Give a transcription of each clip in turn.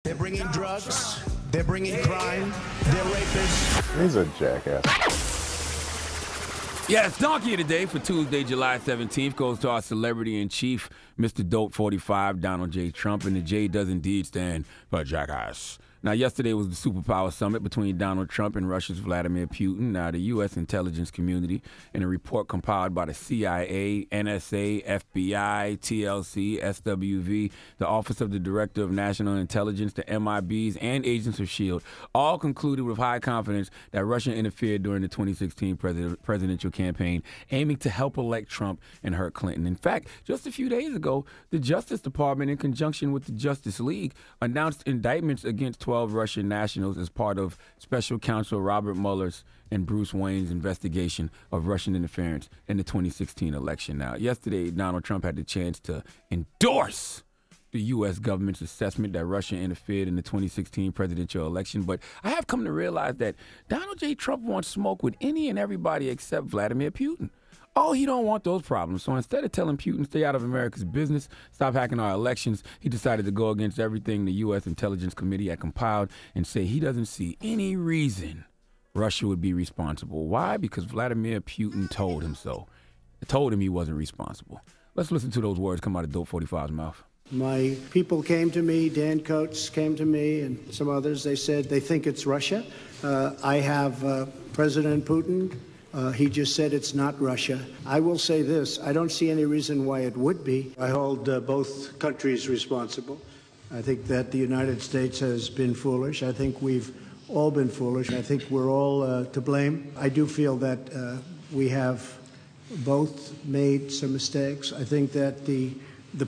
They're bringing drugs. They're bringing crime. They're rapists. He's a jackass. Yes, Donkey of the Day for Tuesday, July 17th goes to our celebrity-in-chief, Mr. Dope 45, Donald J. Trump, and the J does indeed stand for jackass. Now, yesterday was the superpower summit between Donald Trump and Russia's Vladimir Putin. Now, the U.S. intelligence community, in a report compiled by the CIA, NSA, FBI, TLC, SWV, the Office of the Director of National Intelligence, the MIBs, and Agents of S.H.I.E.L.D., all concluded with high confidence that Russia interfered during the 2016 presidential campaign, aiming to help elect Trump and hurt Clinton. In fact, just a few days ago, the Justice Department, in conjunction with the Justice League, announced indictments against 12 Russian nationals as part of Special Counsel Robert Mueller's and Bruce Wayne's investigation of Russian interference in the 2016 election. Now, yesterday, Donald Trump had the chance to endorse the U.S. government's assessment that Russia interfered in the 2016 presidential election. But I have come to realize that Donald J. Trump wants smoke with any and everybody except Vladimir Putin. Oh, he don't want those problems. So instead of telling Putin, stay out of America's business, stop hacking our elections, he decided to go against everything the U.S. Intelligence Committee had compiled and say he doesn't see any reason Russia would be responsible. Why? Because Vladimir Putin told him so. Told him he wasn't responsible. Let's listen to those words come out of Dope 45's mouth. My people came to me, Dan Coates came to me, and some others. They said they think it's Russia. I have President Putin. He just said it's not Russia. I will say this. I don't see any reason why it would be. I hold both countries responsible. I think that the United States has been foolish. I think we've all been foolish. I think we're all to blame. I do feel that we have both made some mistakes. I think that the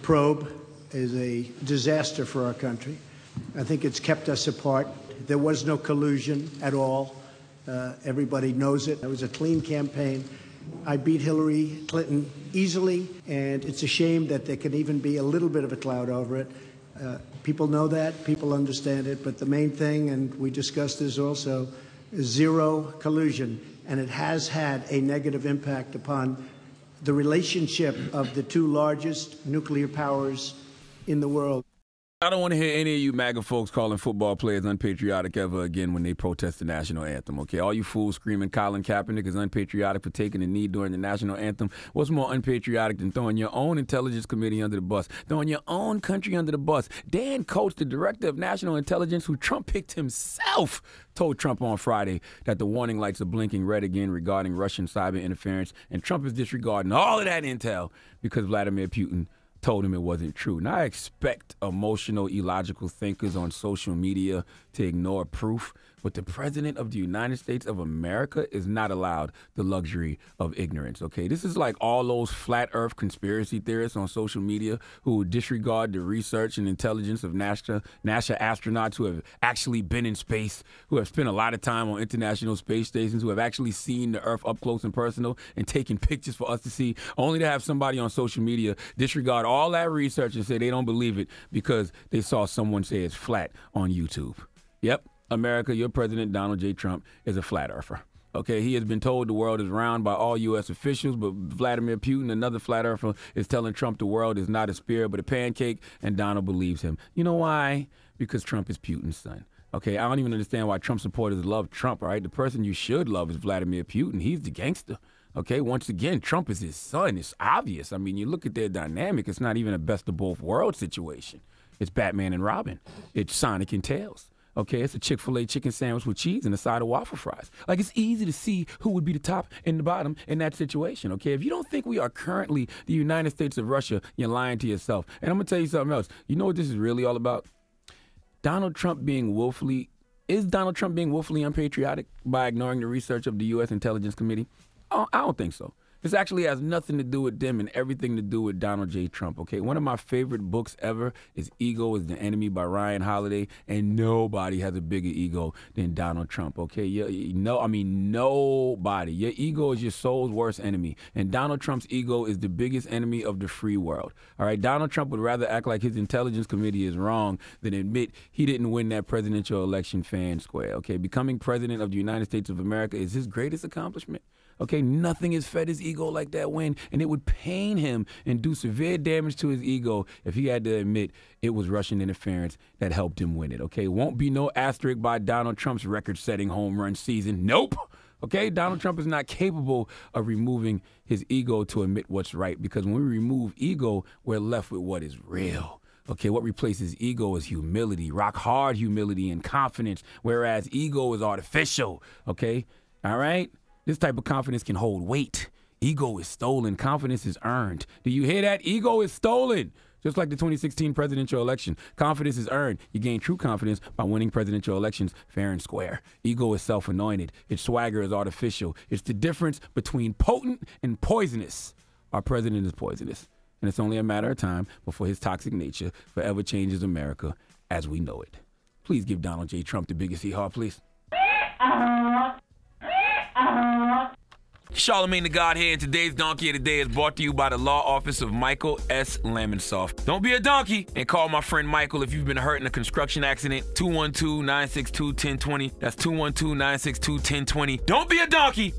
probe is a disaster for our country. I think it's kept us apart. There was no collusion at all. Everybody knows it. It was a clean campaign. I beat Hillary Clinton easily, and it's a shame that there can even be a little bit of a cloud over it. People know that. People understand it. But the main thing, and we discussed this also, is zero collusion. And it has had a negative impact upon the relationship of the two largest nuclear powers in the world. I don't want to hear any of you MAGA folks calling football players unpatriotic ever again when they protest the national anthem, okay? All you fools screaming Colin Kaepernick is unpatriotic for taking a knee during the national anthem. What's more unpatriotic than throwing your own intelligence committee under the bus, throwing your own country under the bus? Dan Coates, the director of national intelligence, who Trump picked himself, told Trump on Friday that the warning lights are blinking red again regarding Russian cyber interference, and Trump is disregarding all of that intel because Vladimir Putin told him it wasn't true. Now, I expect emotional, illogical thinkers on social media to ignore proof, but the President of the United States of America is not allowed the luxury of ignorance, okay? This is like all those flat earth conspiracy theorists on social media who disregard the research and intelligence of NASA astronauts who have actually been in space, who have spent a lot of time on international space stations, who have actually seen the Earth up close and personal and taken pictures for us to see, only to have somebody on social media disregard all that research and say they don't believe it because they saw someone say it's flat on YouTube. Yep. America, your president, Donald J. Trump, is a flat earther. Okay, he has been told the world is round by all U.S. officials, but Vladimir Putin, another flat earther, is telling Trump the world is not a sphere but a pancake, and Donald believes him. You know why? Because Trump is Putin's son. Okay, I don't even understand why Trump supporters love Trump, all right? The person you should love is Vladimir Putin. He's the gangster. Okay, once again, Trump is his son. It's obvious. I mean, you look at their dynamic, it's not even a best of both worlds situation. It's Batman and Robin. It's Sonic and Tails. Okay, it's a Chick-fil-A chicken sandwich with cheese and a side of waffle fries. Like, it's easy to see who would be the top and the bottom in that situation, okay? If you don't think we are currently the United States of Russia, you're lying to yourself. And I'm going to tell you something else. You know what this is really all about? Donald Trump being willfully unpatriotic by ignoring the research of the U.S. Intelligence Committee? I don't think so. This actually has nothing to do with them and everything to do with Donald J. Trump, okay? One of my favorite books ever is Ego is the Enemy by Ryan Holiday, and nobody has a bigger ego than Donald Trump, okay? Nobody. Your ego is your soul's worst enemy, and Donald Trump's ego is the biggest enemy of the free world, all right? Donald Trump would rather act like his intelligence committee is wrong than admit he didn't win that presidential election fair and square, okay? Becoming president of the United States of America is his greatest accomplishment. Okay, nothing has fed his ego like that win, and it would pain him and do severe damage to his ego if he had to admit it was Russian interference that helped him win it. Okay, won't be no asterisk by Donald Trump's record-setting home run season. Nope. Okay, Donald Trump is not capable of removing his ego to admit what's right, because when we remove ego, we're left with what is real. Okay, what replaces ego is humility, rock hard humility and confidence, whereas ego is artificial. Okay, all right? This type of confidence can hold weight. Ego is stolen. Confidence is earned. Do you hear that? Ego is stolen. Just like the 2016 presidential election. Confidence is earned. You gain true confidence by winning presidential elections fair and square. Ego is self-anointed. Its swagger is artificial. It's the difference between potent and poisonous. Our president is poisonous. And it's only a matter of time before his toxic nature forever changes America as we know it. Please give Donald J. Trump the biggest hee-haw, please. Charlamagne the God here, and today's Donkey of the Day is brought to you by the law office of Michael S. Lamonsoff. Don't be a donkey and call my friend Michael if you've been hurt in a construction accident. 212-962-1020. That's 212-962-1020. Don't be a donkey.